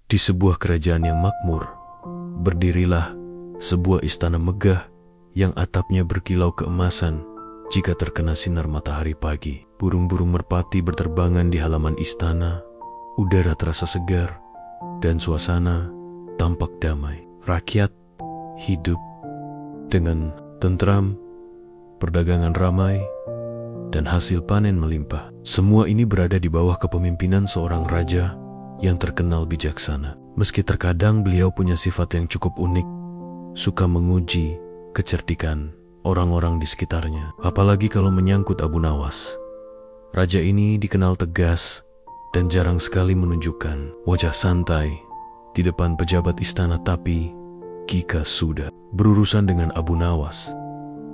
Di sebuah kerajaan yang makmur, berdirilah sebuah istana megah yang atapnya berkilau keemasan jika terkena sinar matahari pagi. Burung-burung merpati berterbangan di halaman istana, udara terasa segar, dan suasana tampak damai. Rakyat hidup dengan tentram, perdagangan ramai, dan hasil panen melimpah. Semua ini berada di bawah kepemimpinan seorang raja yang terkenal bijaksana. Meski terkadang beliau punya sifat yang cukup unik, suka menguji kecerdikan orang-orang di sekitarnya, apalagi kalau menyangkut Abu Nawas. Raja ini dikenal tegas dan jarang sekali menunjukkan wajah santai di depan pejabat istana, tapi jika sudah berurusan dengan Abu Nawas,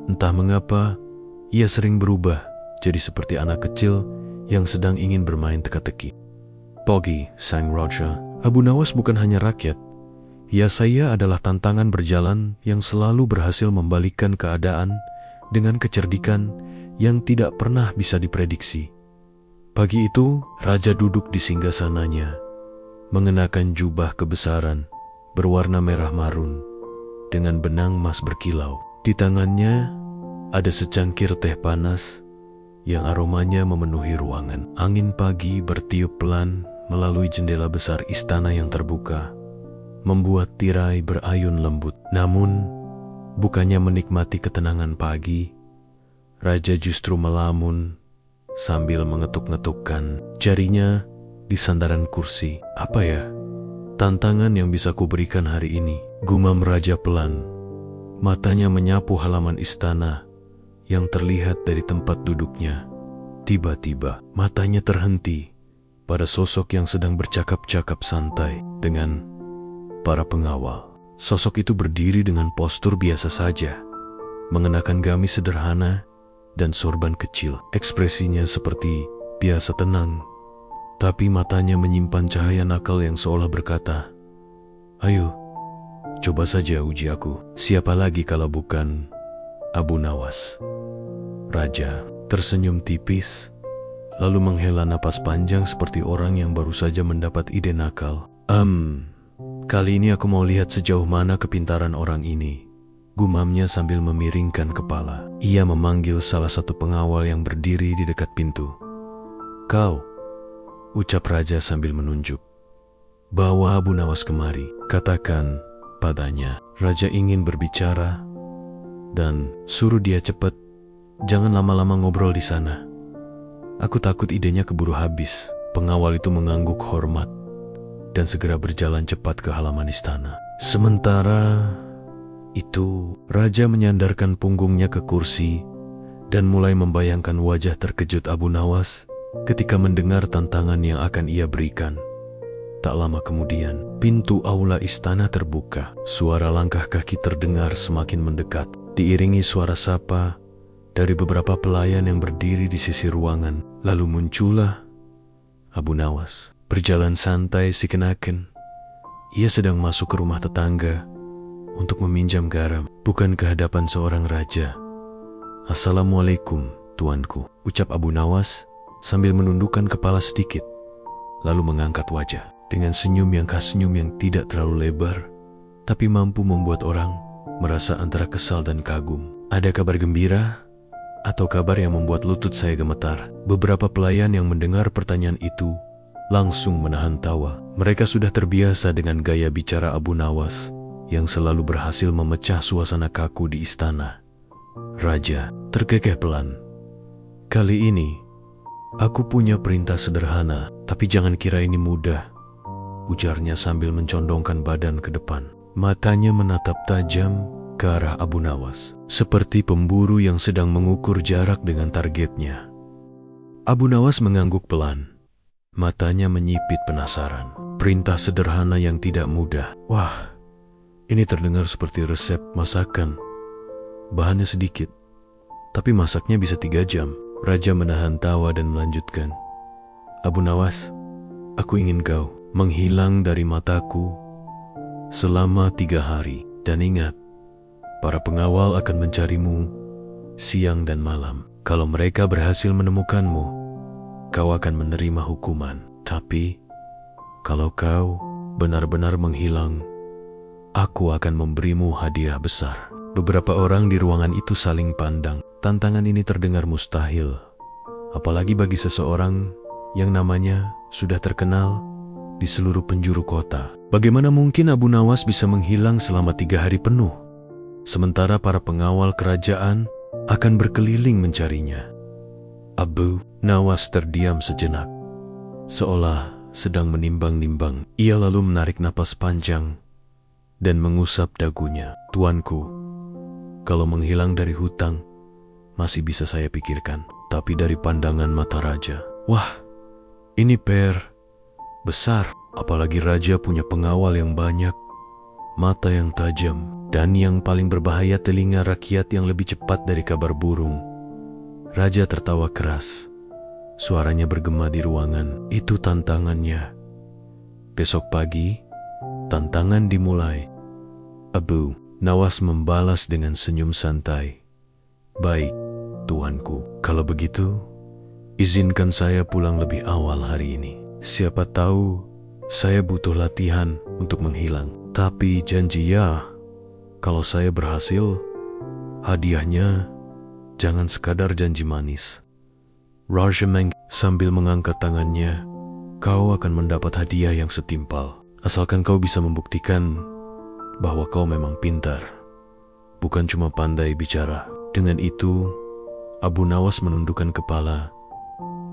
entah mengapa ia sering berubah jadi seperti anak kecil yang sedang ingin bermain teka-teki. Pogi, sang raja, Abu Nawas bukan hanya rakyat. Saya adalah tantangan berjalan yang selalu berhasil membalikkan keadaan dengan kecerdikan yang tidak pernah bisa diprediksi. Pagi itu, raja duduk di singgasananya, mengenakan jubah kebesaran berwarna merah marun dengan benang emas berkilau. Di tangannya ada secangkir teh panas yang aromanya memenuhi ruangan. Angin pagi bertiup pelan melalui jendela besar istana yang terbuka, membuat tirai berayun lembut. Namun, bukannya menikmati ketenangan pagi, raja justru melamun sambil mengetuk-ngetukkan jarinya di sandaran kursi. "Apa ya tantangan yang bisa kuberikan hari ini?" gumam raja pelan. Matanya menyapu halaman istana yang terlihat dari tempat duduknya. Tiba-tiba, matanya terhenti pada sosok yang sedang bercakap-cakap santai dengan para pengawal. Sosok itu berdiri dengan postur biasa saja, mengenakan gamis sederhana dan sorban kecil. Ekspresinya seperti biasa tenang, tapi matanya menyimpan cahaya nakal yang seolah berkata, "Ayo, coba saja uji aku. Siapa lagi kalau bukan Abu Nawas?" Raja tersenyum tipis, lalu menghela napas panjang seperti orang yang baru saja mendapat ide nakal. Kali ini aku mau lihat sejauh mana kepintaran orang ini," gumamnya sambil memiringkan kepala. Ia memanggil salah satu pengawal yang berdiri di dekat pintu. "Kau," ucap raja sambil menunjuk. "Bawa Abu Nawas kemari. Katakan padanya raja ingin berbicara dan suruh dia cepat. Jangan lama-lama ngobrol di sana. Aku takut idenya keburu habis." Pengawal itu mengangguk hormat dan segera berjalan cepat ke halaman istana. Sementara itu, raja menyandarkan punggungnya ke kursi dan mulai membayangkan wajah terkejut Abu Nawas ketika mendengar tantangan yang akan ia berikan. Tak lama kemudian, pintu aula istana terbuka. Suara langkah kaki terdengar semakin mendekat, diiringi suara sapa dari beberapa pelayan yang berdiri di sisi ruangan. Lalu muncullah Abu Nawas, berjalan santai seakan-akan ia sedang masuk ke rumah tetangga untuk meminjam garam, bukan ke hadapan seorang raja. "Assalamualaikum, tuanku," ucap Abu Nawas sambil menundukkan kepala sedikit, lalu mengangkat wajah dengan senyum yang khas, senyum yang tidak terlalu lebar, tapi mampu membuat orang merasa antara kesal dan kagum. "Ada kabar gembira atau kabar yang membuat lutut saya gemetar?" Beberapa pelayan yang mendengar pertanyaan itu langsung menahan tawa. Mereka sudah terbiasa dengan gaya bicara Abu Nawas yang selalu berhasil memecah suasana kaku di istana. Raja terkekeh pelan. "Kali ini, aku punya perintah sederhana, tapi jangan kira ini mudah," ujarnya sambil mencondongkan badan ke depan. Matanya menatap tajam ke arah Abu Nawas, seperti pemburu yang sedang mengukur jarak dengan targetnya. Abu Nawas mengangguk pelan. Matanya menyipit penasaran. Perintah sederhana yang tidak mudah. Wah, ini terdengar seperti resep masakan. Bahannya sedikit, tapi masaknya bisa 3 jam. Raja menahan tawa dan melanjutkan. "Abu Nawas, aku ingin kau menghilang dari mataku selama 3 hari. Dan ingat, para pengawal akan mencarimu siang dan malam. Kalau mereka berhasil menemukanmu, kau akan menerima hukuman. Tapi, kalau kau benar-benar menghilang, aku akan memberimu hadiah besar. Beberapa orang di ruangan itu saling pandang. Tantangan ini terdengar mustahil, apalagi bagi seseorang yang namanya sudah terkenal di seluruh penjuru kota. Bagaimana mungkin Abu Nawas bisa menghilang selama 3 hari penuh, sementara para pengawal kerajaan akan berkeliling mencarinya? Abu Nawas terdiam sejenak, seolah sedang menimbang-nimbang. Ia lalu menarik napas panjang dan mengusap dagunya. Tuanku, kalau menghilang dari hutang, masih bisa saya pikirkan. Tapi dari pandangan mata raja, wah, ini besar. Apalagi raja punya pengawal yang banyak, mata yang tajam, dan yang paling berbahaya telinga rakyat yang lebih cepat dari kabar burung. Raja tertawa keras. Suaranya bergema di ruangan. Itu tantangannya. Besok pagi, tantangan dimulai. Abu Nawas membalas dengan senyum santai. Baik, tuanku. Kalau begitu, izinkan saya pulang lebih awal hari ini. Siapa tahu saya butuh latihan untuk menghilang. Tapi janji ya, kalau saya berhasil, hadiahnya jangan sekadar janji manis. Raja sambil mengangkat tangannya, kau akan mendapat hadiah yang setimpal. Asalkan kau bisa membuktikan bahwa kau memang pintar, bukan cuma pandai bicara. Dengan itu, Abu Nawas menundukkan kepala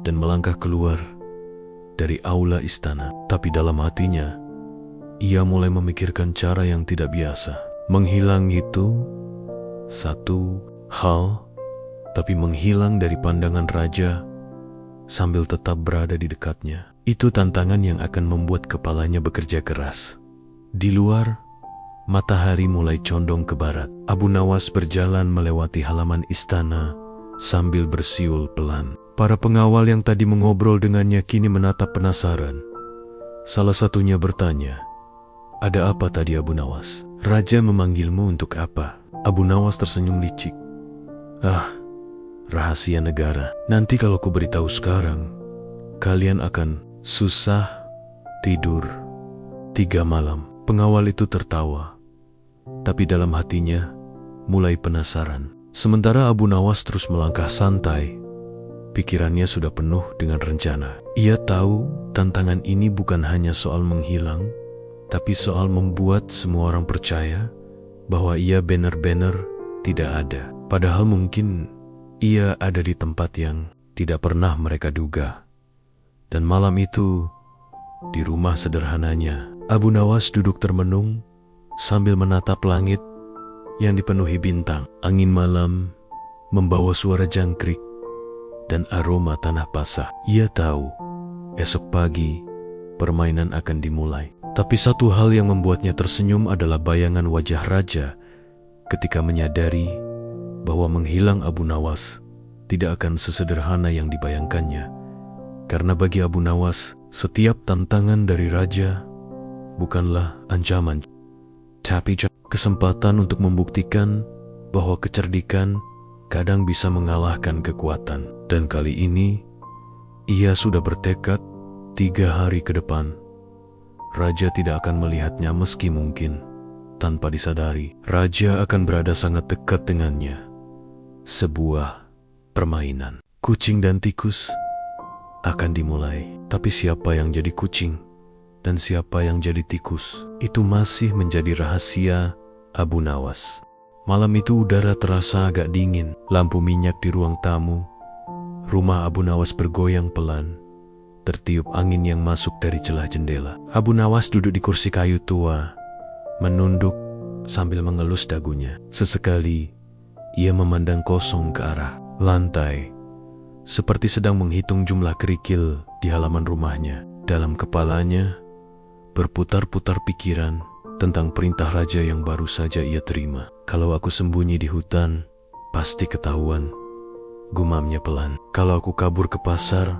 dan melangkah keluar dari aula istana. Tapi dalam hatinya, ia mulai memikirkan cara yang tidak biasa. Menghilang itu satu hal, tapi menghilang dari pandangan raja sambil tetap berada di dekatnya, itu tantangan yang akan membuat kepalanya bekerja keras. Di luar, matahari mulai condong ke barat. Abu Nawas berjalan melewati halaman istana sambil bersiul pelan. Para pengawal yang tadi mengobrol dengannya kini menatap penasaran. Salah satunya bertanya, "Ada apa tadi Abu Nawas? Raja memanggilmu untuk apa?" Abu Nawas tersenyum licik. Rahasia negara. Nanti kalau ku beritahu sekarang, kalian akan susah tidur 3 malam. Pengawal itu tertawa, tapi dalam hatinya mulai penasaran. Sementara Abu Nawas terus melangkah santai, pikirannya sudah penuh dengan rencana. Ia tahu tantangan ini bukan hanya soal menghilang, tapi soal membuat semua orang percaya bahwa ia benar-benar tidak ada. Padahal mungkin ia ada di tempat yang tidak pernah mereka duga. Dan malam itu, di rumah sederhananya, Abu Nawas duduk termenung sambil menatap langit yang dipenuhi bintang. Angin malam membawa suara jangkrik dan aroma tanah basah. Ia tahu esok pagi permainan akan dimulai. Tapi satu hal yang membuatnya tersenyum adalah bayangan wajah raja ketika menyadari bahwa menghilang Abu Nawas tidak akan sesederhana yang dibayangkannya. Karena bagi Abu Nawas, setiap tantangan dari raja bukanlah ancaman, tapi kesempatan untuk membuktikan bahwa kecerdikan kadang bisa mengalahkan kekuatan. Dan kali ini, ia sudah bertekad 3 hari ke depan, raja tidak akan melihatnya meski mungkin tanpa disadari, raja akan berada sangat dekat dengannya. Sebuah permainan kucing dan tikus akan dimulai. Tapi siapa yang jadi kucing dan siapa yang jadi tikus, itu masih menjadi rahasia Abu Nawas. Malam itu udara terasa agak dingin. Lampu minyak di ruang tamu rumah Abu Nawas bergoyang pelan, tertiup angin yang masuk dari celah jendela. Abu Nawas duduk di kursi kayu tua, menunduk sambil mengelus dagunya. Sesekali ia memandang kosong ke arah lantai, seperti sedang menghitung jumlah kerikil di halaman rumahnya. Dalam kepalanya berputar-putar pikiran tentang perintah raja yang baru saja ia terima. Kalau aku sembunyi di hutan, pasti ketahuan, gumamnya pelan. Kalau aku kabur ke pasar,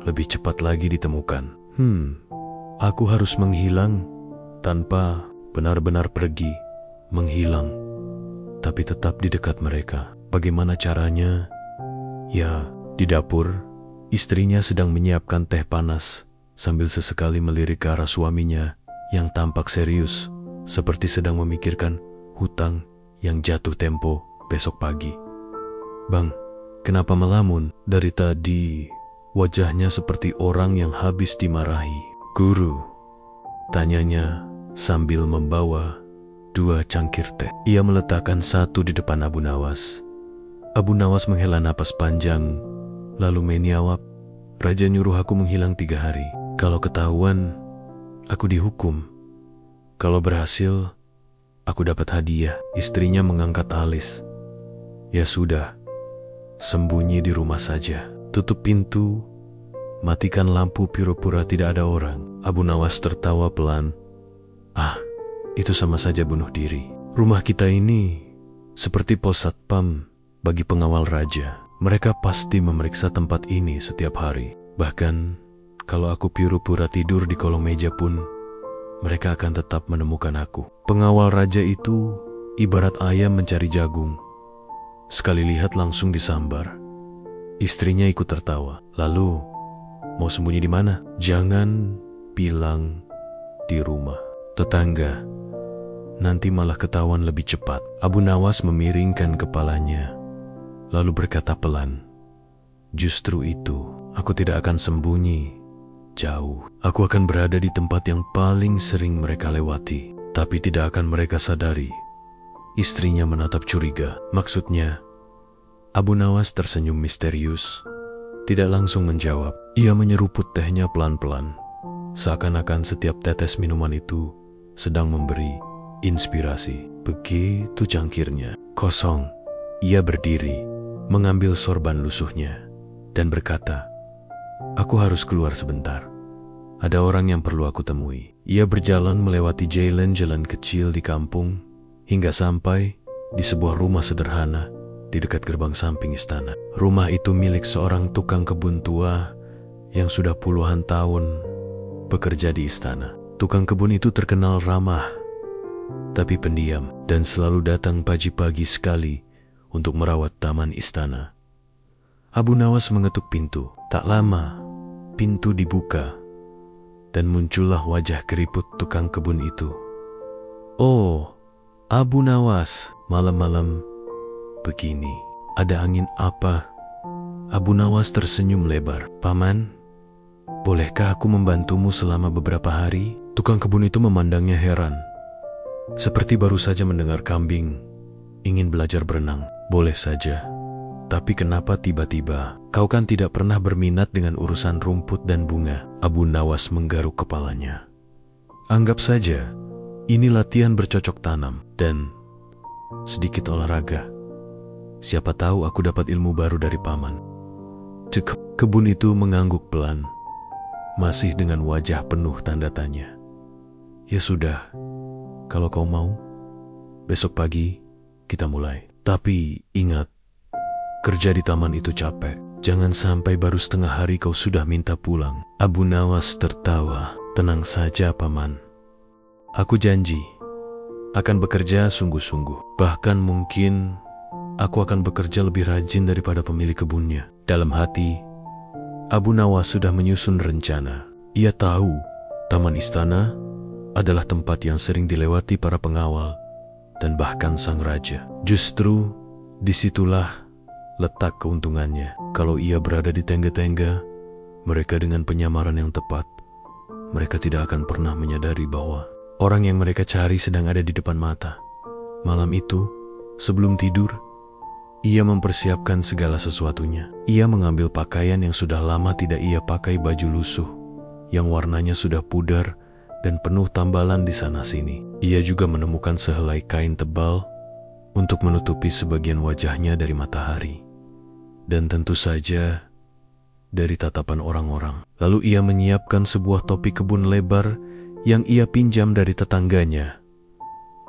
lebih cepat lagi ditemukan. Aku harus menghilang tanpa benar-benar pergi, menghilang tapi tetap di dekat mereka. Bagaimana caranya? Ya, di dapur, istrinya sedang menyiapkan teh panas sambil sesekali melirik ke arah suaminya yang tampak serius, seperti sedang memikirkan hutang yang jatuh tempo besok pagi. "Bang, kenapa melamun? Dari tadi wajahnya seperti orang yang habis dimarahi." "Guru," tanyanya sambil membawa 2 cangkir teh. Ia meletakkan satu di depan Abu Nawas. Abu Nawas menghela napas panjang, lalu menjawab, "Raja nyuruh aku menghilang 3 hari. Kalau ketahuan, aku dihukum. Kalau berhasil, aku dapat hadiah." Istrinya mengangkat alis. "Ya sudah, sembunyi di rumah saja. Tutup pintu, matikan lampu, pura-pura tidak ada orang." Abu Nawas tertawa pelan. "Ah, itu sama saja bunuh diri. Rumah kita ini seperti pos satpam bagi pengawal raja. Mereka pasti memeriksa tempat ini setiap hari. Bahkan kalau aku pura-pura tidur di kolong meja pun, mereka akan tetap menemukan aku." Pengawal raja itu ibarat ayam mencari jagung. Sekali lihat langsung disambar. Istrinya ikut tertawa. "Lalu, mau sembunyi di mana?" "Jangan bilang di rumah tetangga. Nanti malah ketahuan lebih cepat." Abu Nawas memiringkan kepalanya, lalu berkata pelan, "Justru itu, aku tidak akan sembunyi jauh. Aku akan berada di tempat yang paling sering mereka lewati, tapi tidak akan mereka sadari." Istrinya menatap curiga. "Maksudnya?" Abu Nawas tersenyum misterius, tidak langsung menjawab. Ia menyeruput tehnya pelan-pelan, seakan-akan setiap tetes minuman itu sedang memberi inspirasi. Begitu cangkirnya kosong, ia berdiri, mengambil sorban lusuhnya, dan berkata, "Aku harus keluar sebentar. Ada orang yang perlu aku temui." Ia berjalan melewati jalan-jalan kecil di kampung, hingga sampai di sebuah rumah sederhana di dekat gerbang samping istana. Rumah itu milik seorang tukang kebun tua yang sudah puluhan tahun bekerja di istana. Tukang kebun itu terkenal ramah, tapi pendiam, dan selalu datang pagi-pagi sekali untuk merawat taman istana. Abu Nawas mengetuk pintu. Tak lama, pintu dibuka, dan muncullah wajah keriput tukang kebun itu. "Oh, Abu Nawas, malam-malam begini, ada angin apa?" Abu Nawas tersenyum lebar. "Paman, bolehkah aku membantumu selama beberapa hari?" Tukang kebun itu memandangnya heran, seperti baru saja mendengar kambing ingin belajar berenang. "Boleh saja, tapi kenapa tiba-tiba? Kau kan tidak pernah berminat dengan urusan rumput dan bunga." Abu Nawas menggaruk kepalanya. "Anggap saja ini latihan bercocok tanam dan sedikit olahraga. Siapa tahu aku dapat ilmu baru dari paman." Kebun itu mengangguk pelan, masih dengan wajah penuh tanda tanya. "Ya sudah, kalau kau mau, besok pagi kita mulai. Tapi ingat, kerja di taman itu capek. Jangan sampai baru setengah hari kau sudah minta pulang." Abu Nawas tertawa. "Tenang saja, paman. Aku janji akan bekerja sungguh-sungguh. Bahkan mungkin aku akan bekerja lebih rajin daripada pemilik kebunnya." Dalam hati, Abu Nawas sudah menyusun rencana. Ia tahu taman istana adalah tempat yang sering dilewati para pengawal dan bahkan sang raja. Justru disitulah letak keuntungannya. Kalau ia berada di tengga-tengga mereka dengan penyamaran yang tepat, mereka tidak akan pernah menyadari bahwa orang yang mereka cari sedang ada di depan mata. Malam itu, sebelum tidur, ia mempersiapkan segala sesuatunya. Ia mengambil pakaian yang sudah lama tidak ia pakai, baju lusuh yang warnanya sudah pudar dan penuh tambalan di sana-sini. Ia juga menemukan sehelai kain tebal untuk menutupi sebagian wajahnya dari matahari, dan tentu saja dari tatapan orang-orang. Lalu ia menyiapkan sebuah topi kebun lebar yang ia pinjam dari tetangganya.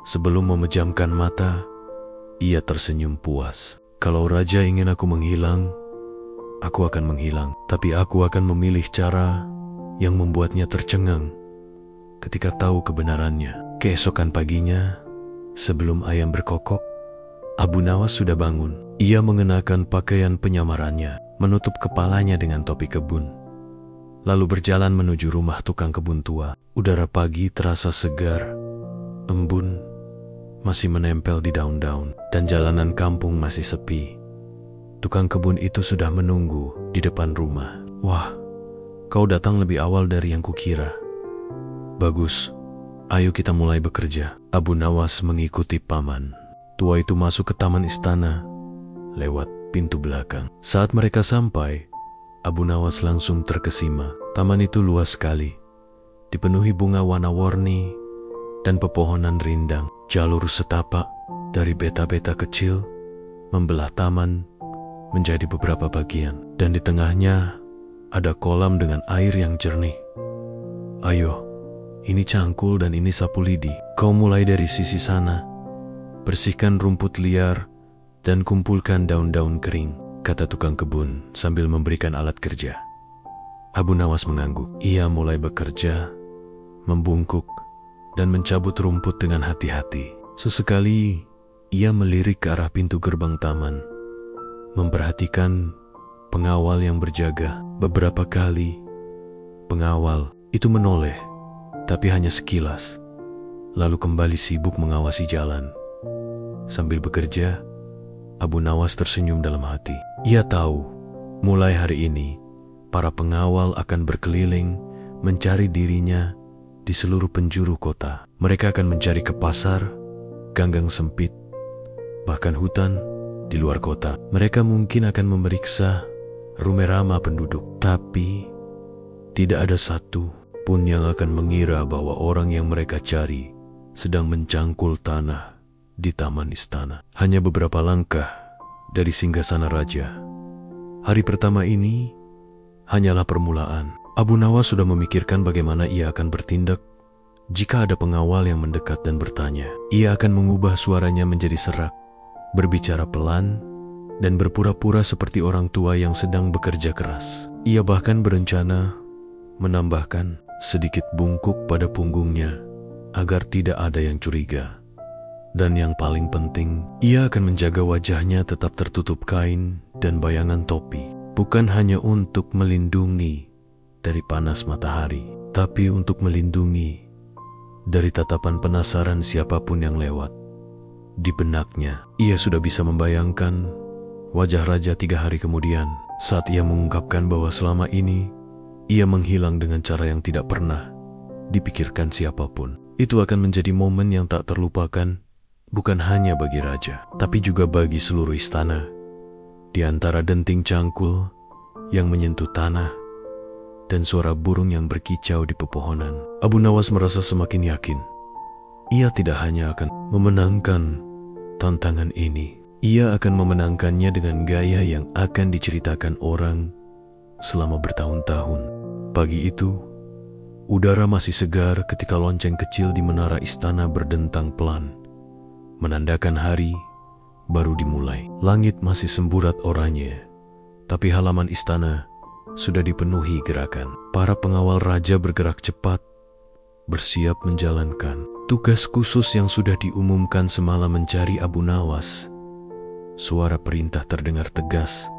Sebelum memejamkan mata, ia tersenyum puas. "Kalau raja ingin aku menghilang, aku akan menghilang. Tapi aku akan memilih cara yang membuatnya tercengang ketika tahu kebenarannya." Keesokan paginya, sebelum ayam berkokok, Abu Nawas sudah bangun. Ia mengenakan pakaian penyamarannya, menutup kepalanya dengan topi kebun. lalu berjalan menuju rumah tukang kebun tua. Udara pagi terasa segar, embun masih menempel di daun-daun, dan jalanan kampung masih sepi. Tukang kebun itu sudah menunggu di depan rumah. "Wah, kau datang lebih awal dari yang kukira. Bagus, ayo kita mulai bekerja." Abu Nawas mengikuti paman tua itu masuk ke taman istana lewat pintu belakang. Saat mereka sampai, Abu Nawas langsung terkesima. Taman itu luas sekali, dipenuhi bunga warna-warni dan pepohonan rindang. Jalur setapak dari beta-beta kecil membelah taman menjadi beberapa bagian, dan di tengahnya ada kolam dengan air yang jernih. "Ayo, ini cangkul dan ini sapu lidi. Kau mulai dari sisi sana. Bersihkan rumput liar dan kumpulkan daun-daun kering," kata tukang kebun sambil memberikan alat kerja. Abu Nawas mengangguk. Ia mulai bekerja, membungkuk, dan mencabut rumput dengan hati-hati. Sesekali, ia melirik ke arah pintu gerbang taman, memperhatikan pengawal yang berjaga. Beberapa kali, pengawal itu menoleh, tapi hanya sekilas, lalu kembali sibuk mengawasi jalan. Sambil bekerja, Abu Nawas tersenyum dalam hati. Ia tahu, mulai hari ini, para pengawal akan berkeliling mencari dirinya di seluruh penjuru kota. Mereka akan mencari ke pasar, ganggang sempit, bahkan hutan di luar kota. Mereka mungkin akan memeriksa rumah penduduk, tapi tidak ada satu pun yang akan mengira bahwa orang yang mereka cari sedang mencangkul tanah di taman istana. Hanya beberapa langkah dari singgasana raja. Hari pertama ini hanyalah permulaan. Abu Nawas sudah memikirkan bagaimana ia akan bertindak jika ada pengawal yang mendekat dan bertanya. Ia akan mengubah suaranya menjadi serak, berbicara pelan, dan berpura-pura seperti orang tua yang sedang bekerja keras. Ia bahkan berencana menambahkan sedikit bungkuk pada punggungnya agar tidak ada yang curiga. Dan yang paling penting, ia akan menjaga wajahnya tetap tertutup kain dan bayangan topi. Bukan hanya untuk melindungi dari panas matahari, tapi untuk melindungi dari tatapan penasaran siapapun yang lewat. Di benaknya, ia sudah bisa membayangkan wajah raja 3 hari kemudian saat ia mengungkapkan bahwa selama ini ia menghilang dengan cara yang tidak pernah dipikirkan siapapun. Itu akan menjadi momen yang tak terlupakan, bukan hanya bagi raja, tapi juga bagi seluruh istana. Di antara denting cangkul yang menyentuh tanah dan suara burung yang berkicau di pepohonan, Abu Nawas merasa semakin yakin. Ia tidak hanya akan memenangkan tantangan ini, ia akan memenangkannya dengan gaya yang akan diceritakan orang selama bertahun-tahun. Pagi itu, udara masih segar ketika lonceng kecil di menara istana berdentang pelan, menandakan hari baru dimulai. Langit masih semburat oranye, tapi halaman istana sudah dipenuhi gerakan. Para pengawal raja bergerak cepat, bersiap menjalankan tugas khusus yang sudah diumumkan semalam mencari Abu Nawas. Suara perintah terdengar tegas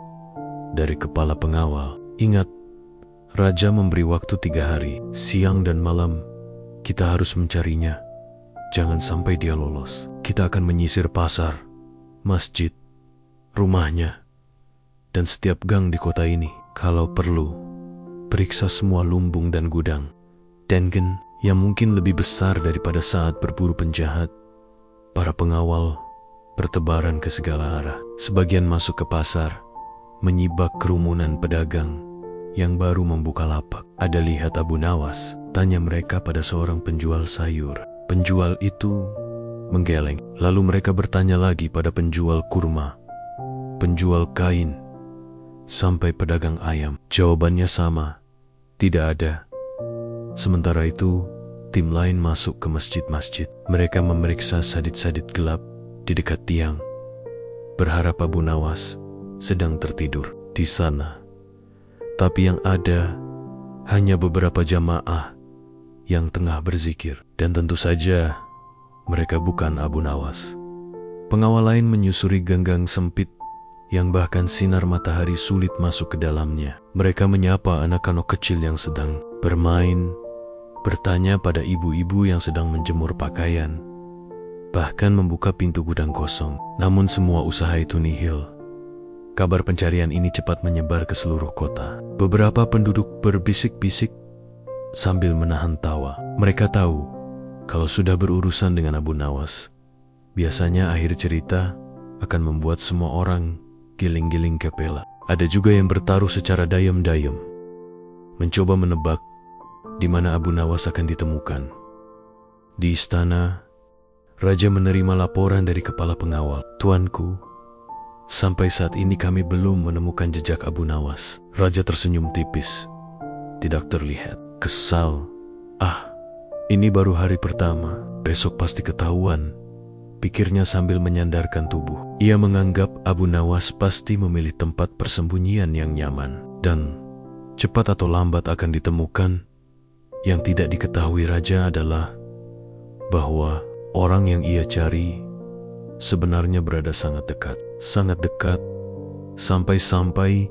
dari kepala pengawal. "Ingat, raja memberi waktu 3 hari, siang dan malam. Kita harus mencarinya. Jangan sampai dia lolos. Kita akan menyisir pasar, masjid, rumahnya, dan setiap gang di kota ini. Kalau perlu, periksa semua lumbung dan gudang. Dengen yang mungkin lebih besar daripada saat berburu penjahat." Para pengawal bertebaran ke segala arah. Sebagian masuk ke pasar, menyibak kerumunan pedagang yang baru membuka lapak. "Ada lihat Abu Nawas?" tanya mereka pada seorang penjual sayur. Penjual itu menggeleng. Lalu mereka bertanya lagi pada penjual kurma, penjual kain, sampai pedagang ayam. Jawabannya sama, tidak ada. Sementara itu, tim lain masuk ke masjid-masjid. Mereka memeriksa sadit-sadit gelap di dekat tiang, berharap Abu Nawas sedang tertidur di sana. Tapi yang ada hanya beberapa jamaah yang tengah berzikir. Dan tentu saja mereka bukan Abu Nawas. Pengawal lain menyusuri ganggang sempit yang bahkan sinar matahari sulit masuk ke dalamnya. Mereka menyapa anak-anak kecil yang sedang bermain, bertanya pada ibu-ibu yang sedang menjemur pakaian, bahkan membuka pintu gudang kosong. Namun semua usaha itu nihil. Kabar pencarian ini cepat menyebar ke seluruh kota. Beberapa penduduk berbisik-bisik sambil menahan tawa. Mereka tahu kalau sudah berurusan dengan Abu Nawas, biasanya akhir cerita akan membuat semua orang giling-giling kepala. Ada juga yang bertaruh secara dayam-dayam, mencoba menebak di mana Abu Nawas akan ditemukan. Di istana, Raja menerima laporan dari kepala pengawal. "Tuanku, sampai saat ini kami belum menemukan jejak Abu Nawas." Raja tersenyum tipis. Tidak terlihat. Kesal. Ini baru hari pertama. Besok pasti ketahuan, pikirnya sambil menyandarkan tubuh. Ia menganggap Abu Nawas pasti memilih tempat persembunyian yang nyaman, dan cepat atau lambat akan ditemukan. Yang tidak diketahui Raja adalah bahwa orang yang ia cari sebenarnya berada sangat dekat. Sangat dekat, sampai-sampai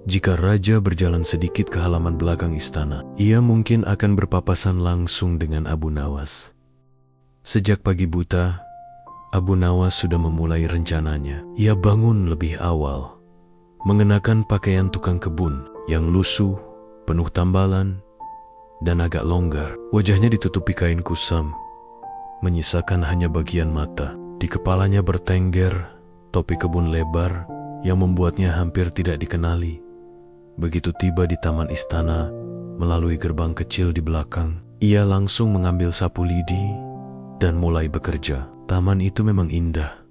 jika Raja berjalan sedikit ke halaman belakang istana, ia mungkin akan berpapasan langsung dengan Abu Nawas. Sejak pagi buta, Abu Nawas sudah memulai rencananya. Ia bangun lebih awal, mengenakan pakaian tukang kebun yang lusuh, penuh tambalan, dan agak longgar. Wajahnya ditutupi kain kusam, menyisakan hanya bagian mata. Di kepalanya bertengger topi kebun lebar yang membuatnya hampir tidak dikenali. Begitu tiba di taman istana, melalui gerbang kecil di belakang, ia langsung mengambil sapu lidi dan mulai bekerja. Taman itu memang indah.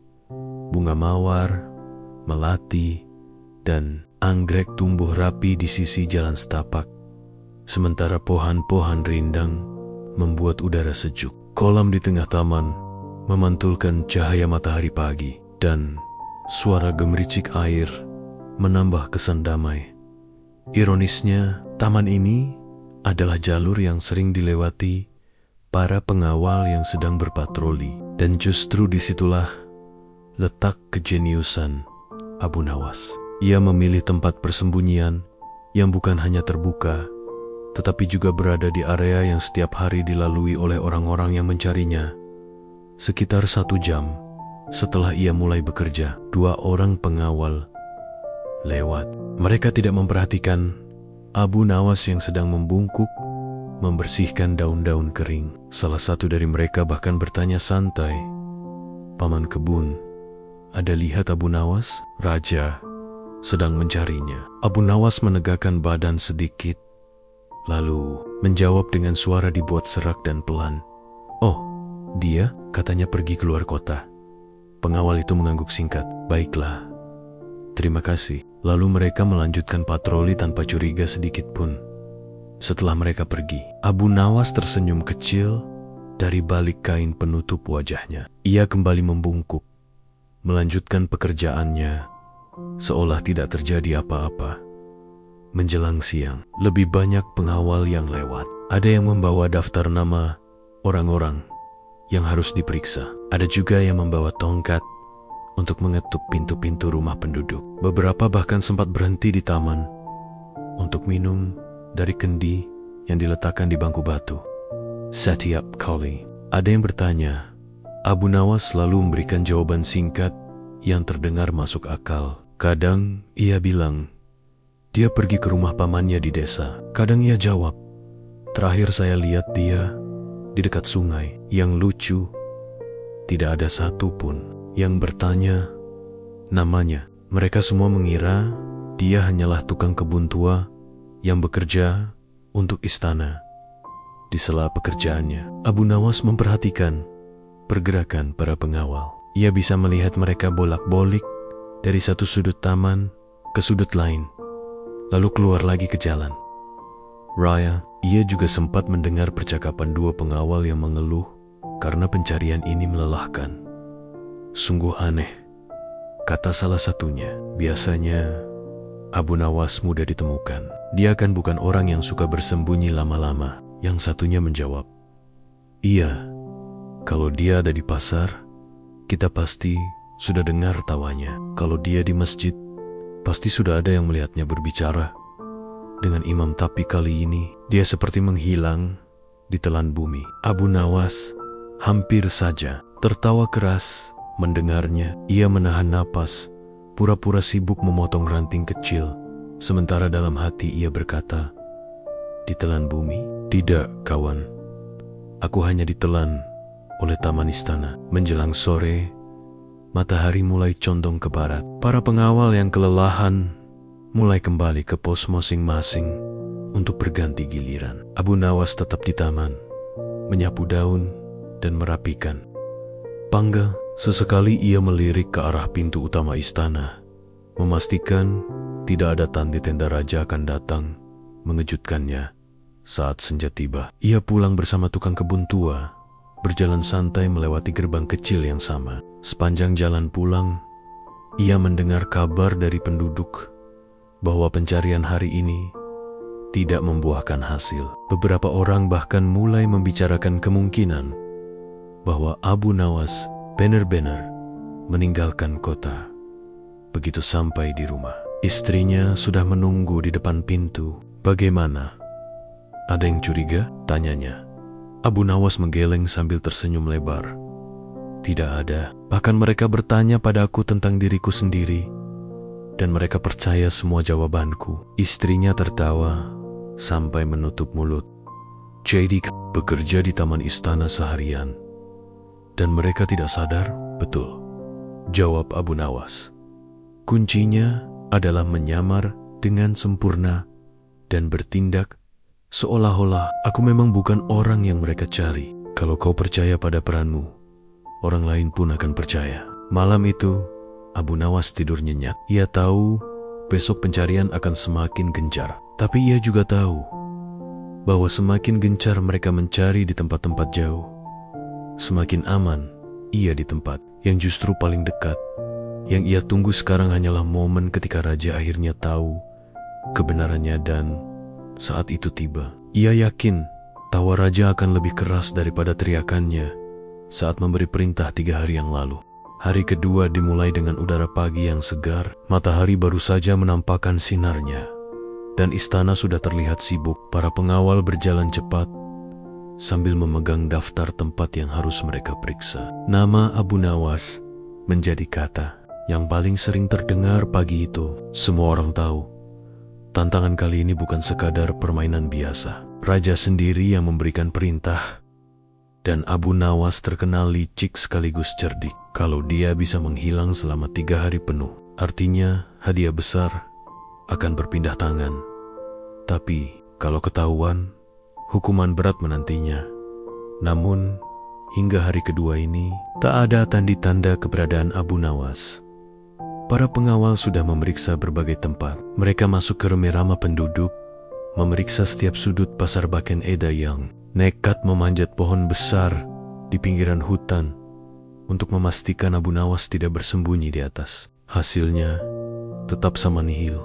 Bunga mawar, melati, dan anggrek tumbuh rapi di sisi jalan setapak. Sementara pohon-pohon rindang membuat udara sejuk. Kolam di tengah taman memantulkan cahaya matahari pagi, dan suara gemericik air menambah kesan damai. Ironisnya, taman ini adalah jalur yang sering dilewati para pengawal yang sedang berpatroli, dan justru disitulah letak kejeniusan Abu Nawas. Ia memilih tempat persembunyian yang bukan hanya terbuka, tetapi juga berada di area yang setiap hari dilalui oleh orang-orang yang mencarinya. Sekitar 1 jam setelah ia mulai bekerja, 2 orang pengawal lewat. Mereka tidak memperhatikan Abu Nawas yang sedang membungkuk, membersihkan daun-daun kering. Salah satu dari mereka bahkan bertanya santai, "Paman kebun, ada lihat Abu Nawas?" Raja sedang mencarinya. Abu Nawas menegakkan badan sedikit, lalu menjawab dengan suara dibuat serak dan pelan, "Oh, dia," katanya, "pergi keluar kota." Pengawal itu mengangguk singkat, "Baiklah, terima kasih." Lalu mereka melanjutkan patroli tanpa curiga sedikit pun. Setelah mereka pergi, Abu Nawas tersenyum kecil dari balik kain penutup wajahnya. Ia kembali membungkuk, melanjutkan pekerjaannya, seolah tidak terjadi apa-apa. Menjelang siang, lebih banyak pengawal yang lewat. Ada yang membawa daftar nama orang-orang yang harus diperiksa. Ada juga yang membawa tongkat untuk mengetuk pintu-pintu rumah penduduk. Beberapa bahkan sempat berhenti di taman untuk minum dari kendi yang diletakkan di bangku batu. "Setiap kali ada yang bertanya, Abu Nawas selalu memberikan jawaban singkat yang terdengar masuk akal. Kadang ia bilang, dia pergi ke rumah pamannya di desa. Kadang ia jawab, terakhir saya lihat dia di dekat sungai. Yang lucu, tidak ada satupun yang bertanya namanya. Mereka semua mengira dia hanyalah tukang kebun tua yang bekerja untuk istana. Di sela pekerjaannya, Abu Nawas memperhatikan pergerakan para pengawal. Ia bisa melihat mereka bolak-balik dari satu sudut taman ke sudut lain, lalu keluar lagi ke jalan raya. Ia juga sempat mendengar percakapan 2 pengawal yang mengeluh karena pencarian ini melelahkan. "Sungguh aneh," kata salah satunya. "Biasanya Abu Nawas mudah ditemukan. Dia kan bukan orang yang suka bersembunyi lama-lama." Yang satunya menjawab, "Iya, kalau dia ada di pasar, kita pasti sudah dengar tawanya. Kalau dia di masjid, Pasti sudah ada yang melihatnya berbicara dengan imam, tapi kali ini dia seperti menghilang ditelan bumi. Abu Nawas hampir saja tertawa keras mendengarnya. Ia menahan napas, pura-pura sibuk memotong ranting kecil, sementara dalam hati ia berkata, "Ditelan bumi? Tidak, kawan. Aku hanya ditelan oleh taman istana." Menjelang sore, matahari mulai condong ke barat. Para pengawal yang kelelahan mulai kembali ke pos masing-masing untuk berganti giliran. Abu Nawas tetap di taman, menyapu daun dan merapikan pangga. Sesekali ia melirik ke arah pintu utama istana, memastikan tidak ada tanda-tanda raja akan datang mengejutkannya saat senja tiba. Ia pulang bersama tukang kebun tua, berjalan santai melewati gerbang kecil yang sama. Sepanjang jalan pulang, ia mendengar kabar dari penduduk bahwa pencarian hari ini tidak membuahkan hasil. Beberapa orang bahkan mulai membicarakan kemungkinan bahwa Abu Nawas benar-benar meninggalkan kota. Begitu sampai di rumah, istrinya sudah menunggu di depan pintu. "Bagaimana? Ada yang curiga?" tanyanya. Abu Nawas menggeleng sambil tersenyum lebar. "Tidak ada. Bahkan mereka bertanya padaku tentang diriku sendiri, dan mereka percaya semua jawabanku." Istrinya tertawa sampai menutup mulut. "Jadi bekerja di taman istana seharian, dan mereka tidak sadar?" "Betul," jawab Abu Nawas. "Kuncinya adalah menyamar dengan sempurna dan bertindak seolah-olah aku memang bukan orang yang mereka cari. Kalau kau percaya pada peranmu, orang lain pun akan percaya." Malam itu, Abu Nawas tidur nyenyak. Ia tahu besok pencarian akan semakin gencar. Tapi ia juga tahu bahwa semakin gencar mereka mencari di tempat-tempat jauh, semakin aman ia di tempat yang justru paling dekat. Yang ia tunggu sekarang hanyalah momen ketika raja akhirnya tahu kebenarannya, dan saat itu tiba. Ia yakin tawa raja akan lebih keras daripada teriakannya saat memberi perintah 3 hari yang lalu. Hari kedua dimulai dengan udara pagi yang segar. Matahari baru saja menampakkan sinarnya, dan istana sudah terlihat sibuk. Para pengawal berjalan cepat sambil memegang daftar tempat yang harus mereka periksa. Nama Abu Nawas menjadi kata yang paling sering terdengar pagi itu. Semua orang tahu tantangan kali ini bukan sekadar permainan biasa. Raja sendiri yang memberikan perintah, dan Abu Nawas terkenal licik sekaligus cerdik. Kalau dia bisa menghilang selama 3 hari penuh, artinya hadiah besar akan berpindah tangan. Tapi kalau ketahuan, hukuman berat menantinya. Namun, hingga hari kedua ini, tak ada tanda-tanda keberadaan Abu Nawas. Para pengawal sudah memeriksa berbagai tempat. Mereka masuk ke rame-rama penduduk, memeriksa setiap sudut pasar Baken Edayang, nekat memanjat pohon besar di pinggiran hutan untuk memastikan Abu Nawas tidak bersembunyi di atas. Hasilnya tetap sama nihil.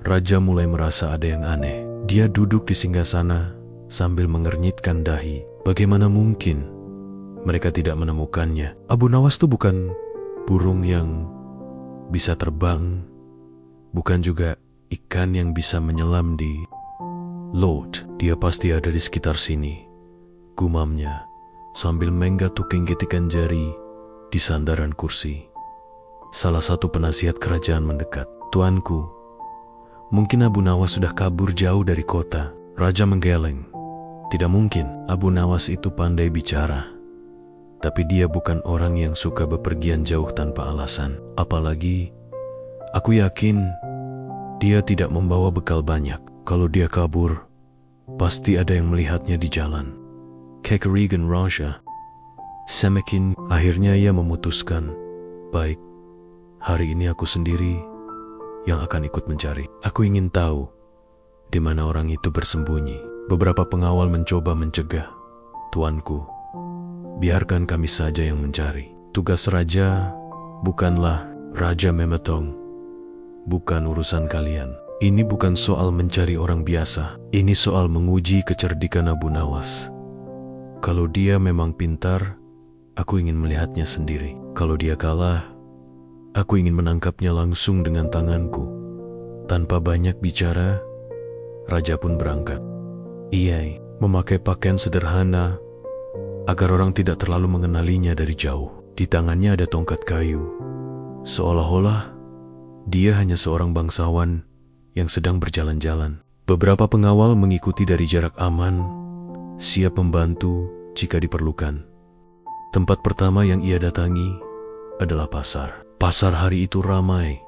Raja mulai merasa ada yang aneh. Dia duduk di singgasana sambil mengernyitkan dahi. Bagaimana mungkin mereka tidak menemukannya? Abu Nawas itu bukan burung yang bisa terbang, bukan juga ikan yang bisa menyelam di laut. Dia pasti ada di sekitar sini, gumamnya sambil menggatuk getikan jari di sandaran kursi. Salah satu penasihat kerajaan mendekat. "Tuanku, mungkin Abu Nawas sudah kabur jauh dari kota." Raja menggeleng. Tidak mungkin. Abu Nawas itu pandai bicara, tapi dia bukan orang yang suka bepergian jauh tanpa alasan. Apalagi, aku yakin dia tidak membawa bekal banyak. Kalau dia kabur, pasti ada yang melihatnya di jalan. Kekerigan Raja semakin. Akhirnya ia memutuskan, "Baik, hari ini aku sendiri yang akan ikut mencari. Aku ingin tahu di mana orang itu bersembunyi." Beberapa pengawal mencoba mencegah. "Tuanku, biarkan kami saja yang mencari. Tugas raja bukanlah Raja Memetong. Bukan urusan kalian. Ini bukan soal mencari orang biasa. Ini soal menguji kecerdikan Abu Nawas. Kalau dia memang pintar, aku ingin melihatnya sendiri. Kalau dia kalah, Aku ingin menangkapnya langsung dengan tanganku. Tanpa banyak bicara, raja pun berangkat. Ia memakai pakaian sederhana agar orang tidak terlalu mengenalinya dari jauh. Di tangannya ada tongkat kayu, seolah-olah dia hanya seorang bangsawan yang sedang berjalan-jalan. Beberapa pengawal mengikuti dari jarak aman, siap membantu jika diperlukan. Tempat pertama yang ia datangi adalah pasar. Pasar hari itu ramai.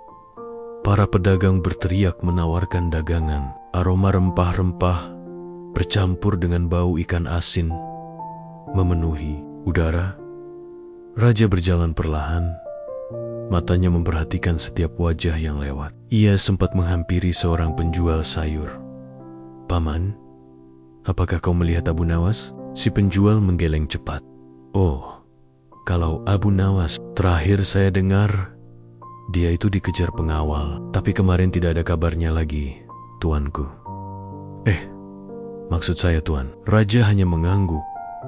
Para pedagang berteriak menawarkan dagangan. Aroma rempah-rempah bercampur dengan bau ikan asin memenuhi udara. Raja berjalan perlahan, matanya memperhatikan setiap wajah yang lewat. Ia sempat menghampiri seorang penjual sayur. "Paman, apakah kau melihat Abu Nawas?" Si penjual menggeleng cepat. "Oh, kalau Abu Nawas, terakhir saya dengar dia itu dikejar pengawal, tapi kemarin tidak ada kabarnya lagi, tuanku." Maksud saya tuan." Raja hanya mengangguk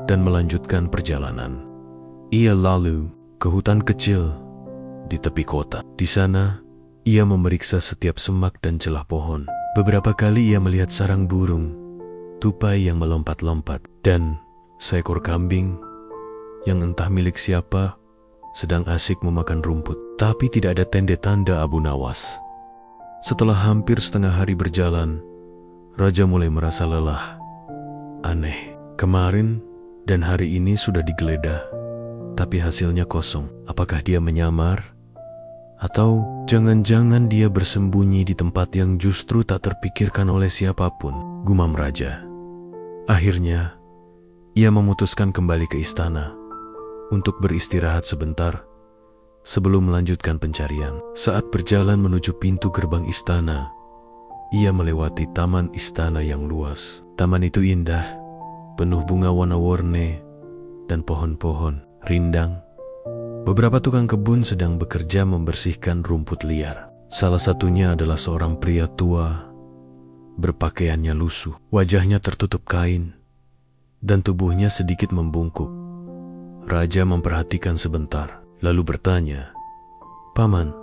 dan melanjutkan perjalanan. Ia lalu ke hutan kecil di tepi kota. Di sana, ia memeriksa setiap semak dan celah pohon. Beberapa kali ia melihat sarang burung, tupai yang melompat-lompat, dan seekor kambing yang entah milik siapa sedang asik memakan rumput. Tapi tidak ada tanda-tanda Abu Nawas. Setelah hampir setengah hari berjalan, Raja mulai merasa lelah. Aneh, kemarin dan hari ini sudah digeledah, tapi hasilnya kosong. Apakah dia menyamar? Atau jangan-jangan dia bersembunyi di tempat yang justru tak terpikirkan oleh siapapun, gumam Raja. Akhirnya, ia memutuskan kembali ke istana untuk beristirahat sebentar sebelum melanjutkan pencarian. Saat berjalan menuju pintu gerbang istana, ia melewati taman istana yang luas. Taman itu indah, penuh bunga warna-warni dan pohon-pohon rindang. Beberapa tukang kebun sedang bekerja membersihkan rumput liar. Salah satunya adalah seorang pria tua, berpakaiannya lusuh, wajahnya tertutup kain, dan tubuhnya sedikit membungkuk. Raja memperhatikan sebentar, lalu bertanya, "Paman,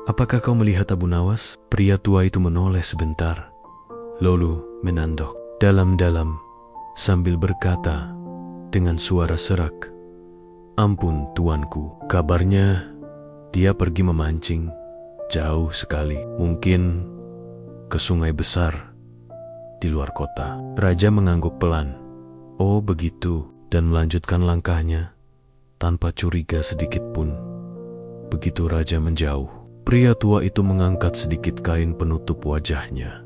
apakah kau melihat Abu Nawas?" Pria tua itu menoleh sebentar, lalu menandok dalam-dalam sambil berkata dengan suara serak, "Ampun tuanku, kabarnya dia pergi memancing jauh sekali, mungkin ke sungai besar di luar kota." Raja mengangguk pelan. "Oh begitu," dan melanjutkan langkahnya tanpa curiga sedikit pun. Begitu Raja menjauh, pria tua itu mengangkat sedikit kain penutup wajahnya.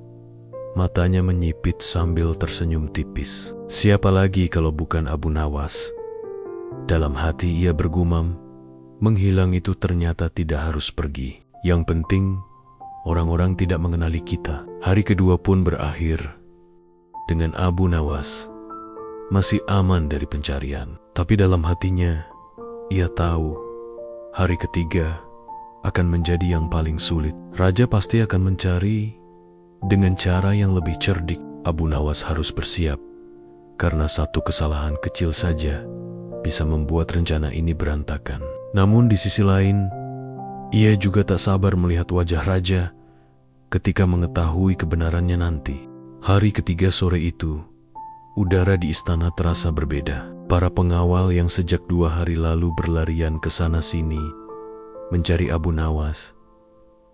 Matanya menyipit sambil tersenyum tipis. Siapa lagi kalau bukan Abu Nawas? Dalam hati ia bergumam, menghilang itu ternyata tidak harus pergi. Yang penting, orang-orang tidak mengenali kita. Hari kedua pun berakhir dengan Abu Nawas masih aman dari pencarian. Tapi dalam hatinya, ia tahu hari ketiga akan menjadi yang paling sulit. Raja pasti akan mencari dengan cara yang lebih cerdik. Abu Nawas harus bersiap, karena satu kesalahan kecil saja bisa membuat rencana ini berantakan. Namun di sisi lain, ia juga tak sabar melihat wajah Raja ketika mengetahui kebenarannya nanti. Hari ketiga sore itu, udara di istana terasa berbeda. Para pengawal yang sejak 2 hari lalu berlarian ke sana-sini mencari Abu Nawas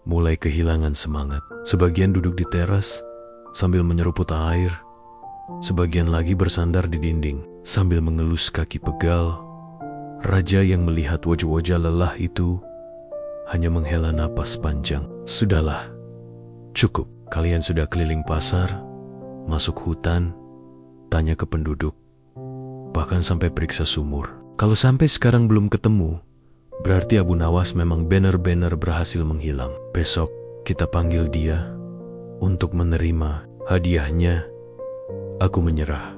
mulai kehilangan semangat. Sebagian duduk di teras sambil menyeruput air, sebagian lagi bersandar di dinding sambil mengelus kaki pegal. Raja yang melihat wajah-wajah lelah itu hanya menghela napas panjang. "Sudahlah, cukup. Kalian sudah keliling pasar, masuk hutan, tanya ke penduduk, bahkan sampai periksa sumur. Kalau sampai sekarang belum ketemu, berarti Abu Nawas memang benar-benar berhasil menghilang. Besok kita panggil dia untuk menerima hadiahnya. Aku menyerah."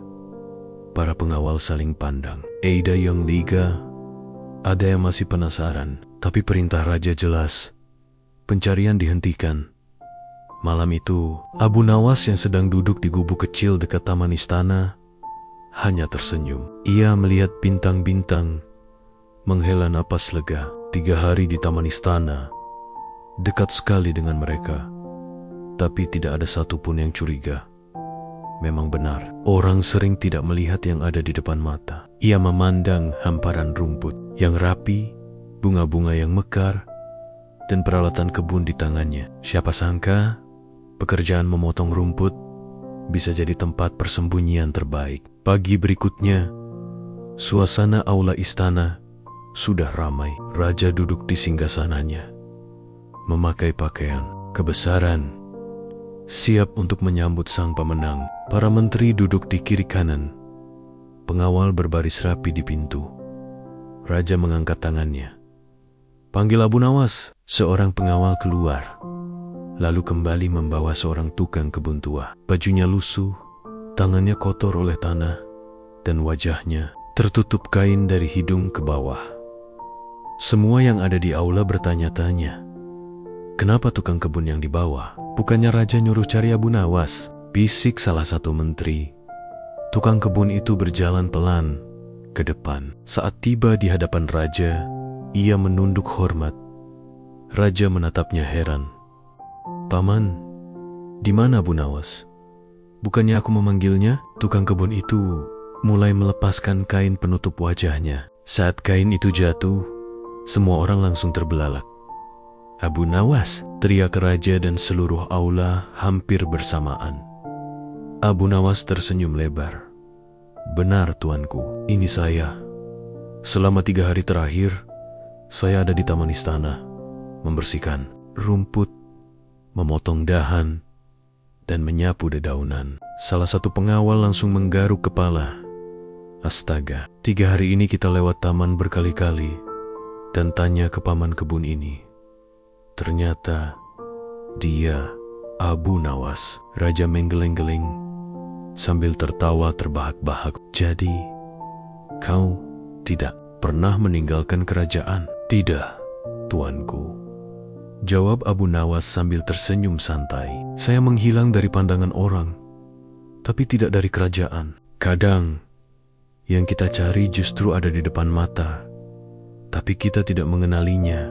Para pengawal saling pandang. Ada yang liga, ada yang masih penasaran, tapi perintah Raja jelas. Pencarian dihentikan. Malam itu, Abu Nawas yang sedang duduk di gubuk kecil dekat taman istana hanya tersenyum. Ia melihat bintang-bintang, menghela napas lega. 3 hari di taman istana, dekat sekali dengan mereka. Tapi tidak ada satupun yang curiga. Memang benar, orang sering tidak melihat yang ada di depan mata. Ia memandang hamparan rumput yang rapi, bunga-bunga yang mekar, dan peralatan kebun di tangannya. Siapa sangka, pekerjaan memotong rumput bisa jadi tempat persembunyian terbaik. Pagi berikutnya, suasana aula istana sudah ramai. Raja duduk di singgasananya, memakai pakaian kebesaran, siap untuk menyambut sang pemenang. Para menteri duduk di kiri kanan. Pengawal berbaris rapi di pintu. Raja mengangkat tangannya. "Panggil Abu Nawas." Seorang pengawal keluar, lalu kembali membawa seorang tukang kebun tua. Bajunya lusuh, tangannya kotor oleh tanah, dan wajahnya tertutup kain dari hidung ke bawah. Semua yang ada di aula bertanya-tanya, kenapa tukang kebun yang dibawa? Bukannya raja nyuruh cari Abu Nawas? Bisik salah satu menteri. Tukang kebun itu berjalan pelan ke depan. Saat tiba di hadapan raja, ia menunduk hormat. Raja menatapnya heran. "Paman, di mana Abu Nawas? Bukannya aku memanggilnya?" Tukang kebun itu mulai melepaskan kain penutup wajahnya. Saat kain itu jatuh, semua orang langsung terbelalak. "Abu Nawas!" teriak raja dan seluruh aula hampir bersamaan. Abu Nawas tersenyum lebar. "Benar tuanku, ini saya. Selama 3 hari terakhir, saya ada di taman istana, membersihkan rumput, memotong dahan, dan menyapu dedaunan." Salah satu pengawal langsung menggaruk kepala. "Astaga, 3 hari ini kita lewat taman berkali-kali dan tanya ke paman kebun ini. Ternyata dia Abu Nawas." Raja menggeleng-geleng sambil tertawa terbahak-bahak. "Jadi, kau tidak pernah meninggalkan kerajaan?" "Tidak, tuanku," jawab Abu Nawas sambil tersenyum santai. "Saya menghilang dari pandangan orang, tapi tidak dari kerajaan. Kadang, yang kita cari justru ada di depan mata, tapi kita tidak mengenalinya."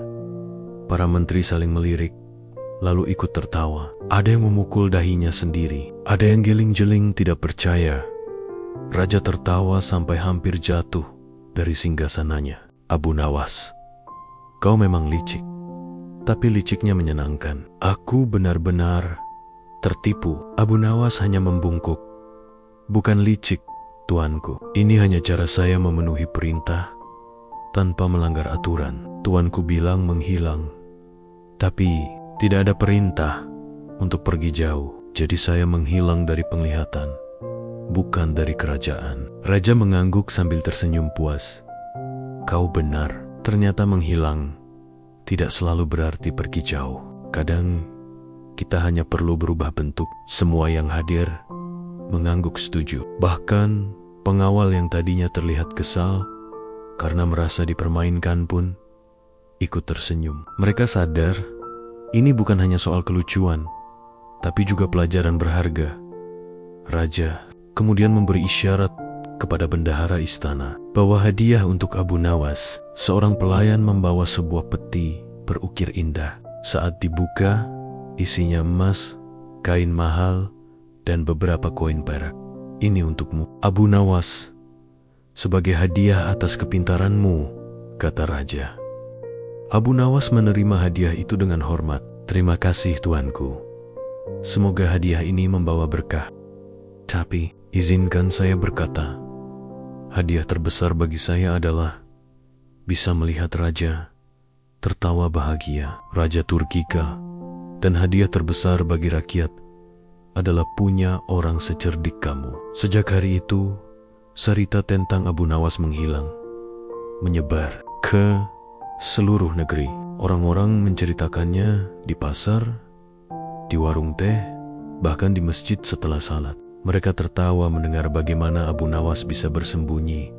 Para menteri saling melirik, lalu ikut tertawa. Ada yang memukul dahinya sendiri, ada yang geling-jeling tidak percaya. Raja tertawa sampai hampir jatuh dari singgasananya. "Abu Nawas, kau memang licik, tapi liciknya menyenangkan." "Aku benar-benar tertipu." Abu Nawas hanya membungkuk. "Bukan licik, tuanku. Ini hanya cara saya memenuhi perintah tanpa melanggar aturan." Tuanku bilang menghilang, tapi tidak ada perintah untuk pergi jauh. Jadi saya menghilang dari penglihatan, bukan dari kerajaan. Raja mengangguk sambil tersenyum puas. "Kau benar, ternyata menghilang tidak selalu berarti pergi jauh. Kadang kita hanya perlu berubah bentuk." Semua yang hadir mengangguk setuju. Bahkan pengawal yang tadinya terlihat kesal karena merasa dipermainkan pun ikut tersenyum. Mereka sadar ini bukan hanya soal kelucuan, tapi juga pelajaran berharga. Raja kemudian memberi isyarat kepada bendahara istana bahwa hadiah untuk Abu Nawas. Seorang pelayan membawa sebuah peti berukir indah. Saat dibuka, isinya emas, kain mahal, dan beberapa koin perak. "Ini untukmu, Abu Nawas, sebagai hadiah atas kepintaranmu," kata raja. Abu Nawas menerima hadiah itu dengan hormat. "Terima kasih tuanku. Semoga hadiah ini membawa berkah. Tapi izinkan saya berkata, hadiah terbesar bagi saya adalah bisa melihat raja tertawa bahagia, Raja Turkika, dan hadiah terbesar bagi rakyat adalah punya orang secerdik kamu." Sejak hari itu, cerita tentang Abu Nawas menghilang, menyebar ke seluruh negeri. Orang-orang menceritakannya di pasar, di warung teh, bahkan di masjid setelah salat. Mereka tertawa mendengar bagaimana Abu Nawas bisa bersembunyi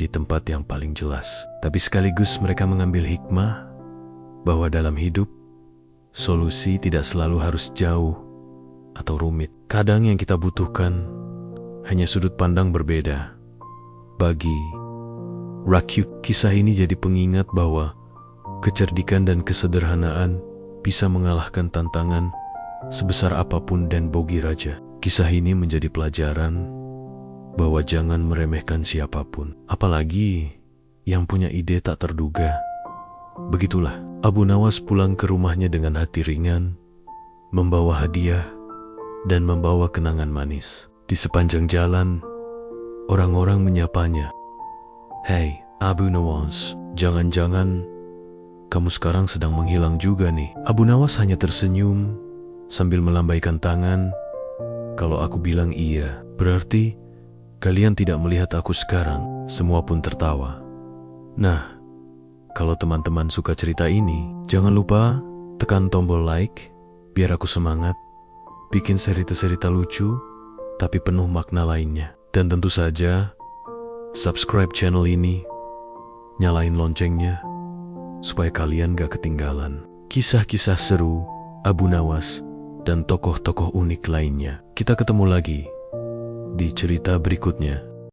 di tempat yang paling jelas. Tapi sekaligus mereka mengambil hikmah bahwa dalam hidup, solusi tidak selalu harus jauh atau rumit. Kadang yang kita butuhkan hanya sudut pandang berbeda. Bagi Rakyat, kisah ini jadi pengingat bahwa Kecerdikan dan kesederhanaan bisa mengalahkan tantangan sebesar apapun dan Bogi Raja. Kisah ini menjadi pelajaran bahwa jangan meremehkan siapapun, apalagi yang punya ide tak terduga. Begitulah, Abu Nawas pulang ke rumahnya dengan hati ringan, membawa hadiah, dan membawa kenangan manis. Di sepanjang jalan, orang-orang menyapanya. "Hei, Abu Nawas, jangan-jangan kamu sekarang sedang menghilang juga nih." Abu Nawas hanya tersenyum sambil melambaikan tangan. "Kalau aku bilang iya, berarti kalian tidak melihat aku sekarang." Semua pun tertawa. Nah, kalau teman-teman suka cerita ini, jangan lupa tekan tombol like, biar aku semangat bikin cerita-cerita lucu, tapi penuh makna lainnya. Dan tentu saja, subscribe channel ini, nyalain loncengnya, supaya kalian gak ketinggalan kisah-kisah seru Abu Nawas dan tokoh-tokoh unik lainnya. Kita ketemu lagi di cerita berikutnya.